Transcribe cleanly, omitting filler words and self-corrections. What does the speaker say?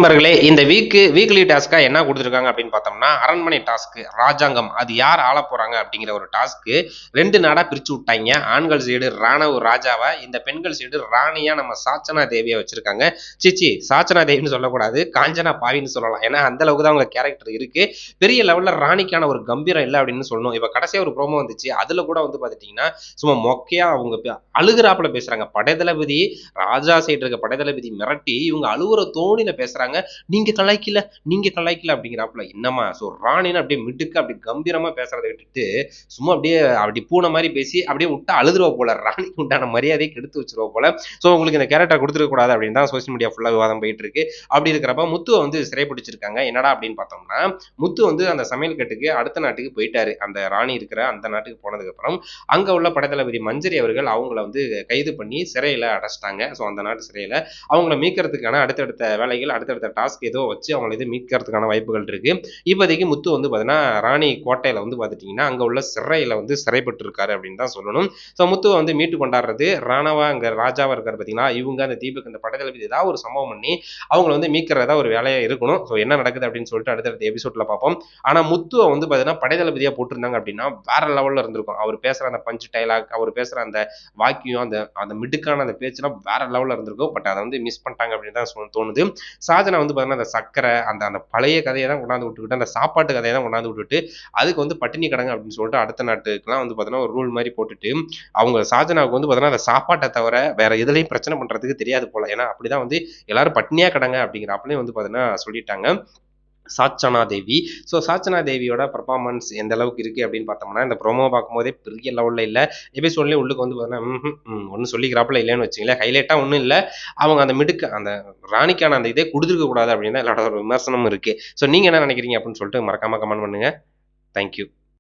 நண்பர்களே, இந்த வீக்லி டாஸ்க்கா என்ன குடுத்துருக்காங்க அப்படின்னு பார்த்தோம்னா, அரண்மனை டாஸ்க் ராஜாங்கம். அது யார் ஆளப் போறாங்க அப்படிங்கிற ஒரு டாஸ்க்கு 2 நாடா பிரிச்சு விட்டாய்ங்க. ஆண்கள் சைடு ராணவ் ராஜாவா, இந்த பெண்கள் சைடு ராணியா நம்ம சாச்சனா தேவிய வச்சிருக்காங்க. சாச்சனா தேவின்னு சொல்லக்கூடாது. காஞ்சனா பாவின்னு சொல்லலாம். ஏன்னா, அந்த அளவுக்கு தான் அவங்க கேரக்டர் இருக்கு. பெரிய லெவல்ல ராணிக்கான ஒரு கம்பீரம் இல்ல அப்படின்னு சொல்லணும். இப்ப கடைசியா ஒரு ப்ரோமோ வந்துச்சு. அதுல கூட வந்து பார்த்துட்டீங்கன்னா, சும்மா மொக்கையா அவங்க அழுகுறாப்புல பேசுறாங்க. படைத்தளபதி ராஜா சைடு இருக்க படைத்தளபதி மிரட்டி, இவங்க அழுவுற தோணியில பேசுறாங்க. நீங்க கலாய்க்கல, நீங்க கலாய்க்கல அப்படிங்கிறாப்புல. என்னம்மா ராணின்னு அப்படியே மிடுக்கா அப்படி கம்பீரமா பேசுறத விட்டுட்டு, சும்மா அப்படியே அப்படி பூனை மாரி பேசி அப்படியே விட்டா அழுதுருவா போல. ராணிக்கு உண்டான மரியாதையை கெடுத்து வச்சுருவா போல. உங்களுக்கு இந்த கேரக்டர் குடுத்துருக்க கூடாது அப்படின்னு தான் சோசியல் மீடியா ஃபுல்லா விவாதம் போயிட்டு இருக்கு. அப்படி இருக்கிறப்ப முத்துவ வந்து சிறைப்பிடிச்சிருக்காங்க. என்னடா அப்படின்னு பார்த்தோம்னா, முத்து வந்து அந்த சமையல் கட்டுக்கு அடுத்த நாட்டுக்கு போயிட்டாரு. அந்த ராணி இருக்கிற அந்த நாட்டுக்கு போனதுக்கப்புறம், அங்க உள்ள படைத்தளபதி மஞ்சரி அவர்கள் அவங்கள வந்து கைது பண்ணி சிறையில அடைச்சிட்டாங்க. அந்த நாட்டு சிறையில அவங்கள மீட்கிறதுக்கான அடுத்தடுத்த வேலைகள், அடுத்தடுத்த டாஸ்க் ஏதோ வச்சு அவங்கள இது மீட்கிறதுக்கான வாய்ப்புகள் இருக்கு. இப்போதைக்கு முத்து வந்து பார்த்தீங்கன்னா, ராணி கோட்டையில வந்து பார்த்துட்டீங்கன்னா, அங்க உள்ள சிறையில வந்து சிறைப்பட்டு இருக்காரு அப்படின்னு தான் சொல்லணும். முத்துவ வந்து மீட்டு கொண்டாடுறது ராணவா அங்க ராஜாவா இருக்காரு பார்த்தீங்களா, இவங்க அந்த தீபக் இந்த படைத்தளபதி ஏதாவது ஒரு சம்பவம் பண்ணி அவங்கள வந்து மீட்கிறதா ஒரு வேலையா இருக்கணும். என்ன நடக்குது அப்படின்னு சொல்லிட்டு அடுத்தடுத்த எபிசோட்ல பார்ப்போம். ஆனா முத்துவ வந்து பார்த்தீங்கன்னா, படைத்தளபதியா போட்டிருந்தாங்க அப்படின்னா வேற லெவல்ல இருந்திருக்கும். அவர் பேசுற அந்த பஞ்ச் டயலாக், அவர் பேசுற அந்த வாக்கியம், அந்த அந்த மிடுக்கான அந்த பேச்சுலாம் வேற லெவல்ல இருந்திருக்கும். பட் அத வந்து மிஸ் பண்ணிட்டாங்க அப்படின்னு தான் தோணுது. சாஜனா வந்து பார்த்தீங்கன்னா, அந்த சர்க்கரை அந்த அந்த பழைய கதைய தான் கொண்டாந்து விட்டுக்கிட்டு, அந்த சாப்பாட்டு கதைய தான் கொண்டாந்து விட்டுட்டு, அதுக்கு வந்து பட்டினி கிடங்க அப்படின்னு சொல்லிட்டு அடுத்த நாட்டுக்குலாம் வந்து பார்த்தீங்கன்னா, ஒரு ரூல் மாரி போட்டுட்டு, அவங்க சாஜனாவுக்கு வந்து பார்த்தீங்கன்னா, அந்த சாப்பாட்ட தவிர வேற எதுலயும் பிரச்சனை பண்றதுக்கு தெரியாது போல. ஏன்னா, அப்படிதான் வந்து எல்லாரும் பட்னியா கிடங்க அப்படிங்கிறாப்லயும் வந்து பார்த்தீங்கன்னா சொல்லிட்டாங்க. சாச்சனா தேவி. சாச்சனா தேவியோட பெர்ஃபார்மன்ஸ் எந்த அளவுக்கு இருக்கு அப்படின்னு பார்த்தோம்னா, இந்த ப்ரோமோ பார்க்கும்போதே பெரிய லெவல்ல இல்ல. எபிசோட்லயும் உள்ளுக்கு வந்து பார்த்தீங்கன்னா, ஒண்ணும் சொல்லிக்கிறாப்புல இல்லன்னு வச்சுக்கங்களேன். ஹைலைட்டா ஒண்ணும் இல்ல. அவங்க அந்த அந்த ராணிக்கான அந்த இதே குடுத்துருக்க கூடாது அப்படின்னு தான் எல்லாரோட ஒரு விமர்சனமும் இருக்கு. நீங்க என்ன நினைக்கிறீங்க அப்படின்னு சொல்லிட்டு மறக்காம கமெண்ட் பண்ணுங்க. Thank you.